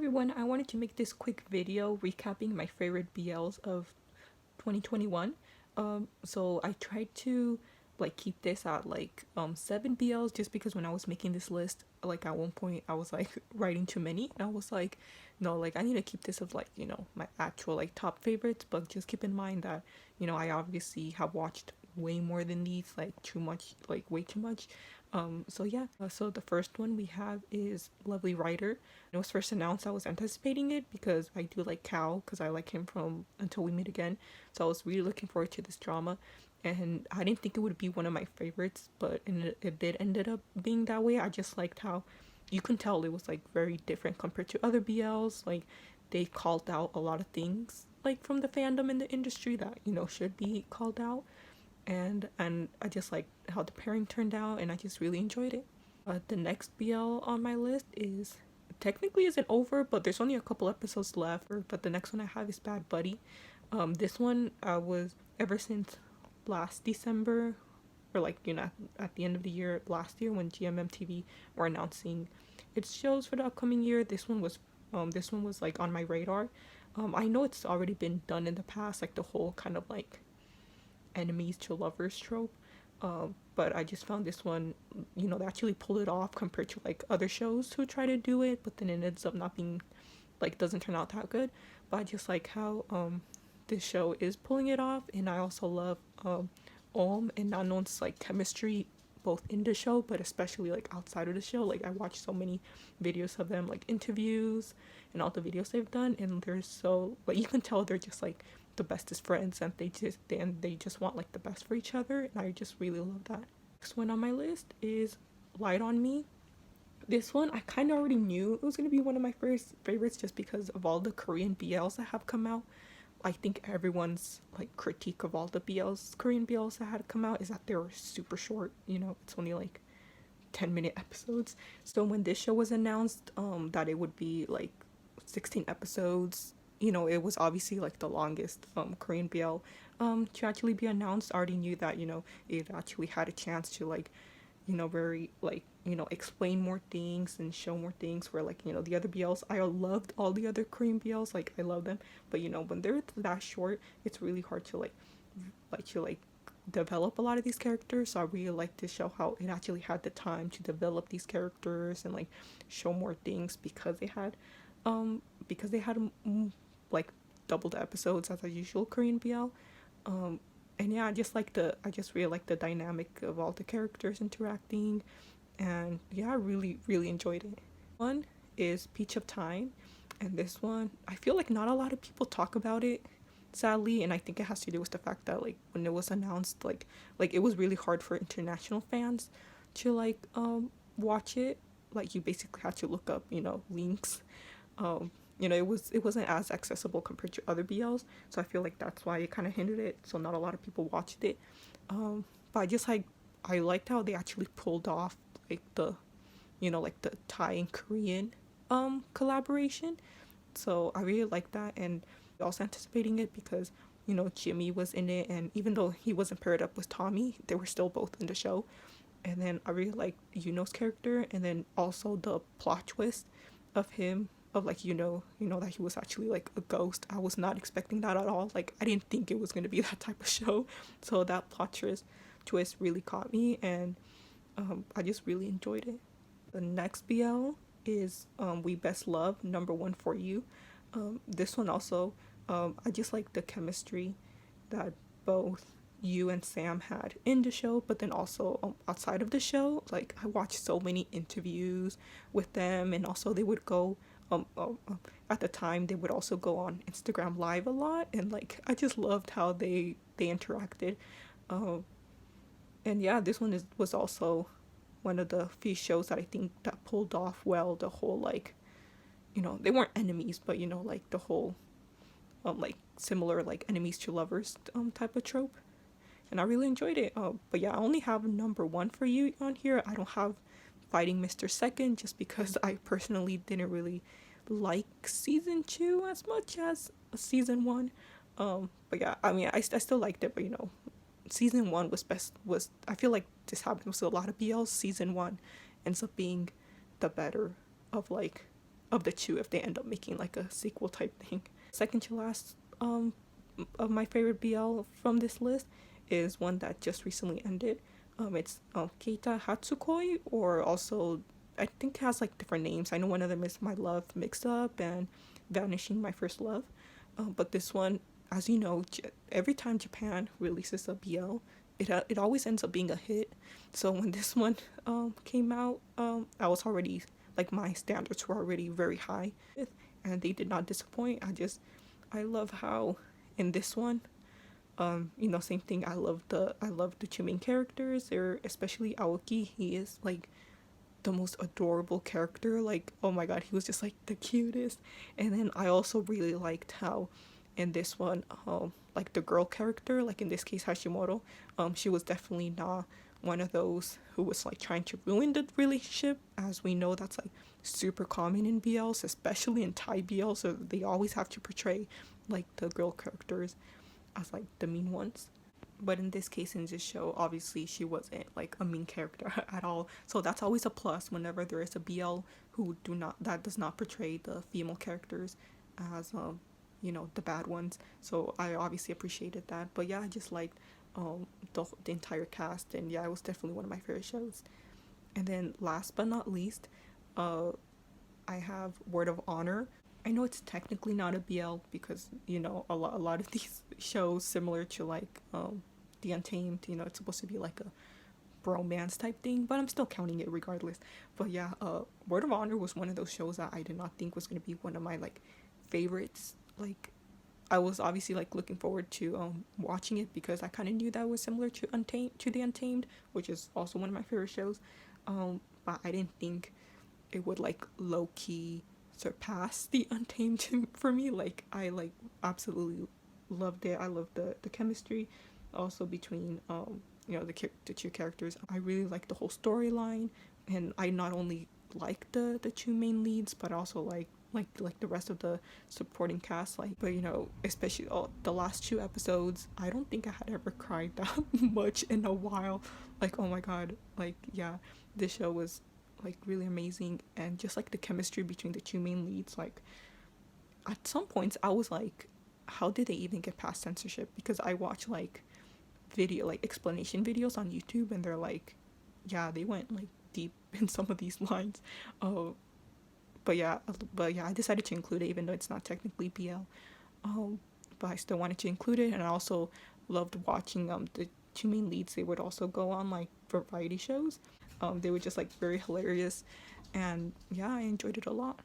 everyone, I wanted to make this quick video recapping my favorite BLs of 2021. So I tried to keep this at 7 BLs just because when I was making this list, at one point I was writing too many and I was like, no, I need to keep this of my actual top favorites, but just keep in mind that I obviously have watched way more than these, too much, way too much. So yeah, so the first one we have is Lovely Writer. When it was first announced, I was anticipating it because I do like Cal, because I like him from Until We Meet Again. So I was really looking forward to this drama, and I didn't think it would be one of my favorites, but it did ended up being that way. I just liked how you can tell it was very different compared to other BLs. They called out a lot of things from the fandom in the industry that should be called out, and I just like how the pairing turned out, and I just really enjoyed it. The next BL on my list is technically isn't over, but there's only a couple episodes left. But the next one I have is Bad Buddy. This one I was ever since last December, or at the end of the year last year when GMMTV were announcing its shows for the upcoming year. This one was on my radar. I know it's already been done in the past, the whole kind of enemies to lovers trope. But I just found this one, they actually pulled it off compared to other shows who try to do it, but then it ends up not being doesn't turn out that good. But I just like how this show is pulling it off, and I also love Om and Nanon's chemistry both in the show, but especially outside of the show. I watched so many videos of them, interviews and all the videos they've done, and they're so you can tell they're just the bestest friends, and they just want the best for each other, and I just really love that. Next one on my list is Light on Me. This one I kind of already knew it was going to be one of my first favorites just because of all the Korean BLs that have come out. I think everyone's critique of all the Korean BLs that had come out is that they were super short. It's only 10-minute episodes. So when this show was announced, that it would be 16 episodes, it was obviously the longest Korean BL to actually be announced. I already knew that it actually had a chance to very explain more things and show more things, where the other BLs, I loved all the other Korean BLs, I love them, but when they're that short, it's really hard to develop a lot of these characters. So I really like to show how it actually had the time to develop these characters and show more things because they had double the episodes as a usual Korean BL. And yeah, I just really like the dynamic of all the characters interacting, and yeah, I really really enjoyed it. One is Peach of Time, and this one I feel not a lot of people talk about it, sadly, and I think it has to do with the fact that when it was announced, it was really hard for international fans to watch it. You basically had to look up links. It wasn't as accessible compared to other BLs, so I feel that's why it kind of hindered it, so not a lot of people watched it. But I just I liked how they actually pulled off the the Thai and Korean collaboration, so I really liked that, and also anticipating it because Jimmy was in it, and even though he wasn't paired up with Tommy, they were still both in the show. And then I really liked Yuno's character, and then also the plot twist of him, of that he was actually a ghost. I was not expecting that at all. I didn't think it was going to be that type of show, so that plot twist really caught me, and I just really enjoyed it. The next BL is We Best Love, Number One for You. This one also, I just like the chemistry that both you and Sam had in the show, but then also outside of the show. I watched so many interviews with them, and also they would go at the time they would also go on Instagram Live a lot, and I just loved how they interacted. And yeah, this one was also one of the few shows that I think that pulled off well the whole they weren't enemies, but the whole similar enemies to lovers type of trope, and I really enjoyed it. But yeah, I only have Number One for You on here. I don't have Fighting Mr. Second, just because I personally didn't really like season 2 as much as season 1. But yeah, I mean, I still liked it, but season 1 was I feel this happens with a lot of BLs. Season 1 ends up being the better of of the two if they end up making like a sequel type thing. Second to last of my favorite BL from this list is one that just recently ended. It's Keita Hatsukoi, or also I think it has like different names. I know one of them is My Love Mix Up and Vanishing My First Love. But this one, as you know, every time Japan releases a BL, it always ends up being a hit. So when this one came out, I was already like my standards were already very high, and they did not disappoint. I love how in this one, same thing. I love the two main characters. They're especially Aoki. He is like the most adorable character. Like, oh my god, he was just like the cutest. And then I also really liked how in this one, like the girl character, like in this case Hashimoto, she was definitely not one of those who was like trying to ruin the relationship. As we know, that's like super common in BLs, especially in Thai BLs. So they always have to portray like the girl characters as like the mean ones. But in this case, in this show, obviously she wasn't like a mean character at all. So that's always a plus whenever there is a BL that does not portray the female characters as the bad ones. So I obviously appreciated that. But yeah, I just liked the entire cast, and yeah, it was definitely one of my favorite shows. And then last but not least, uh, I have Word of Honor. I know it's technically not a BL because a lot of these shows similar to like The Untamed, it's supposed to be like a bromance type thing, but I'm still counting it regardless. But yeah, Word of Honor was one of those shows that I did not think was gonna be one of my like favorites. Like, I was obviously like looking forward to watching it because I kind of knew that was similar to The Untamed, which is also one of my favorite shows. But I didn't think it would like low key surpass The Untamed for me. Like, I like absolutely loved it. I loved the chemistry also between the two characters. I really liked the whole storyline, and I not only like the two main leads, but also like the rest of the supporting cast. Like, but especially the last two episodes, I don't think I had ever cried that much in a while. Like, oh my god, like, yeah, this show was like really amazing. And just like the chemistry between the two main leads, like at some points I was like, how did they even get past censorship? Because I watch like explanation videos on YouTube, and they're like, yeah, they went like deep in some of these lines. uh but yeah, I decided to include it even though it's not technically BL. But I still wanted to include it. And I also loved watching the two main leads. They would also go on like variety shows. They were just like very hilarious, and yeah, I enjoyed it a lot.